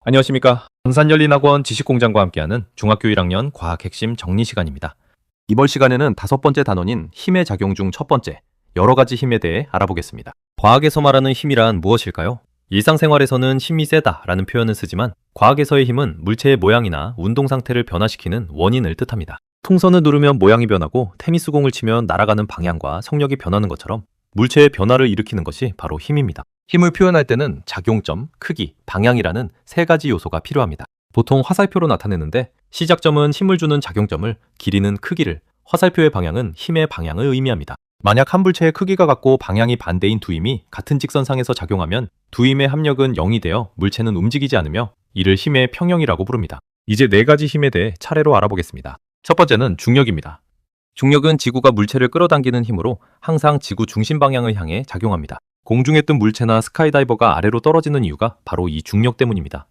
안녕하십니까. 군산열린학원 지식공장과 함께하는 중학교 1학년 과학 핵심 정리 시간입니다. 이번 시간에는 5번째 단원인 힘의 작용 중 첫 번째, 여러 가지 힘에 대해 알아보겠습니다. 과학에서 말하는 힘이란 무엇일까요? 일상생활에서는 힘이 세다라는 표현을 쓰지만 과학에서의 힘은 물체의 모양이나 운동 상태를 변화시키는 원인을 뜻합니다. 풍선을 누르면 모양이 변하고 테니스공을 치면 날아가는 방향과 속력이 변하는 것처럼 물체의 변화를 일으키는 것이 바로 힘입니다. 힘을 표현할 때는 작용점, 크기, 방향이라는 세 가지 요소가 필요합니다. 보통 화살표로 나타내는데 시작점은 힘을 주는 작용점을, 길이는 크기를, 화살표의 방향은 힘의 방향을 의미합니다. 만약 한 물체의 크기가 같고 방향이 반대인 두 힘이 같은 직선상에서 작용하면 두 힘의 합력은 0이 되어 물체는 움직이지 않으며 이를 힘의 평형이라고 부릅니다. 이제 네 가지 힘에 대해 차례로 알아보겠습니다. 첫 번째는 중력입니다. 중력은 지구가 물체를 끌어당기는 힘으로 항상 지구 중심 방향을 향해 작용합니다. 공중에 뜬 물체나 스카이다이버가 아래로 떨어지는 이유가 바로 이 중력 때문입니다.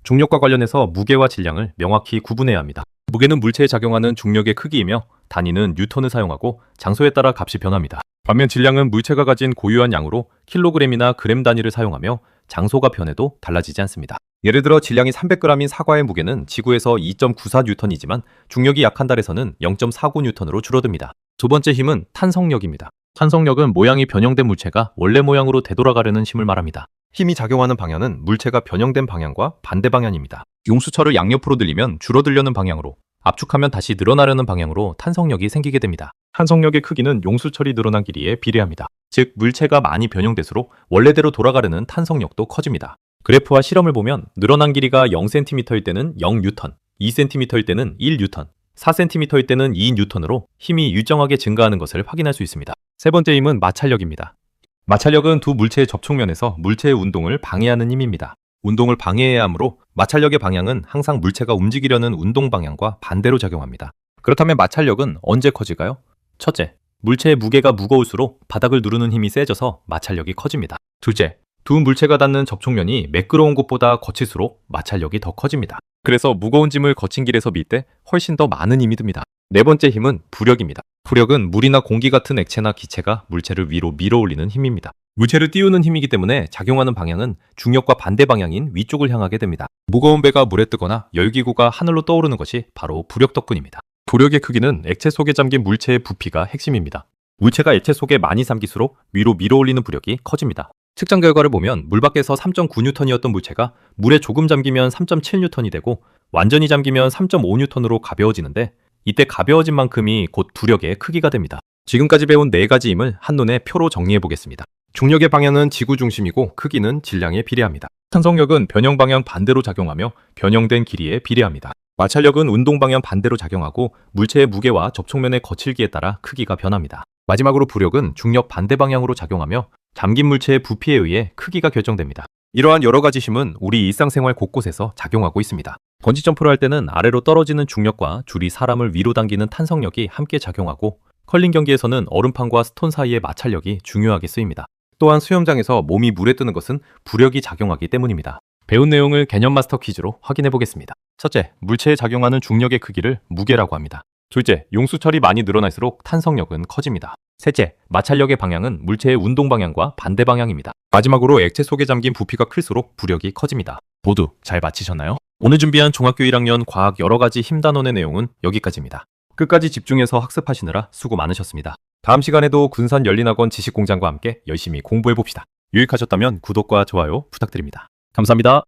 중력과 관련해서 무게와 질량을 명확히 구분해야 합니다. 무게는 물체에 작용하는 중력의 크기이며 단위는 뉴턴을 사용하고 장소에 따라 값이 변합니다. 반면 질량은 물체가 가진 고유한 양으로 킬로그램이나 그램 단위를 사용하며 장소가 변해도 달라지지 않습니다. 예를 들어 질량이 300g인 사과의 무게는 지구에서 2.94뉴턴이지만 중력이 약한 달에서는 0.49뉴턴으로 줄어듭니다. 두 번째 힘은 탄성력입니다. 탄성력은 모양이 변형된 물체가 원래 모양으로 되돌아가려는 힘을 말합니다. 힘이 작용하는 방향은 물체가 변형된 방향과 반대 방향입니다. 용수철을 양옆으로 들리면 줄어들려는 방향으로, 압축하면 다시 늘어나려는 방향으로 탄성력이 생기게 됩니다. 탄성력의 크기는 용수철이 늘어난 길이에 비례합니다. 즉, 물체가 많이 변형될수록 원래대로 돌아가려는 탄성력도 커집니다. 그래프와 실험을 보면 늘어난 길이가 0cm일 때는 0뉴턴, 2cm일 때는 1뉴턴, 4cm일 때는 2뉴턴으로 힘이 일정하게 증가하는 것을 확인할 수 있습니다. 세 번째 힘은 마찰력입니다. 마찰력은 두 물체의 접촉면에서 물체의 운동을 방해하는 힘입니다. 운동을 방해해야 하므로 마찰력의 방향은 항상 물체가 움직이려는 운동 방향과 반대로 작용합니다. 그렇다면 마찰력은 언제 커질까요? 첫째, 물체의 무게가 무거울수록 바닥을 누르는 힘이 세져서 마찰력이 커집니다. 둘째, 두 물체가 닿는 접촉면이 매끄러운 곳보다 거칠수록 마찰력이 더 커집니다. 그래서 무거운 짐을 거친 길에서 밀 때 훨씬 더 많은 힘이 듭니다. 네 번째 힘은 부력입니다. 부력은 물이나 공기 같은 액체나 기체가 물체를 위로 밀어올리는 힘입니다. 물체를 띄우는 힘이기 때문에 작용하는 방향은 중력과 반대 방향인 위쪽을 향하게 됩니다. 무거운 배가 물에 뜨거나 열기구가 하늘로 떠오르는 것이 바로 부력 덕분입니다. 부력의 크기는 액체 속에 잠긴 물체의 부피가 핵심입니다. 물체가 액체 속에 많이 잠길수록 위로 밀어올리는 부력이 커집니다. 측정 결과를 보면 물 밖에서 3.9뉴턴이었던 물체가 물에 조금 잠기면 3.7뉴턴이 되고 완전히 잠기면 3.5뉴턴으로 가벼워지는데 이때 가벼워진 만큼이 곧 부력의 크기가 됩니다. 지금까지 배운 네 가지 힘을 한눈에 표로 정리해 보겠습니다. 중력의 방향은 지구 중심이고 크기는 질량에 비례합니다. 탄성력은 변형 방향 반대로 작용하며 변형된 길이에 비례합니다. 마찰력은 운동 방향 반대로 작용하고 물체의 무게와 접촉면의 거칠기에 따라 크기가 변합니다. 마지막으로 부력은 중력 반대 방향으로 작용하며 잠긴 물체의 부피에 의해 크기가 결정됩니다. 이러한 여러 가지 힘은 우리 일상생활 곳곳에서 작용하고 있습니다. 번지점프를 할 때는 아래로 떨어지는 중력과 줄이 사람을 위로 당기는 탄성력이 함께 작용하고 컬링 경기에서는 얼음판과 스톤 사이의 마찰력이 중요하게 쓰입니다. 또한 수영장에서 몸이 물에 뜨는 것은 부력이 작용하기 때문입니다. 배운 내용을 개념 마스터 퀴즈로 확인해 보겠습니다. 첫째, 물체에 작용하는 중력의 크기를 무게라고 합니다. 둘째, 용수철이 많이 늘어날수록 탄성력은 커집니다. 셋째, 마찰력의 방향은 물체의 운동 방향과 반대 방향입니다. 마지막으로 액체 속에 잠긴 부피가 클수록 부력이 커집니다. 모두 잘 마치셨나요? 오늘 준비한 중학교 1학년 과학 여러 가지 힘 단원의 내용은 여기까지입니다. 끝까지 집중해서 학습하시느라 수고 많으셨습니다. 다음 시간에도 군산열린학원 지식공장과 함께 열심히 공부해봅시다. 유익하셨다면 구독과 좋아요 부탁드립니다. 감사합니다.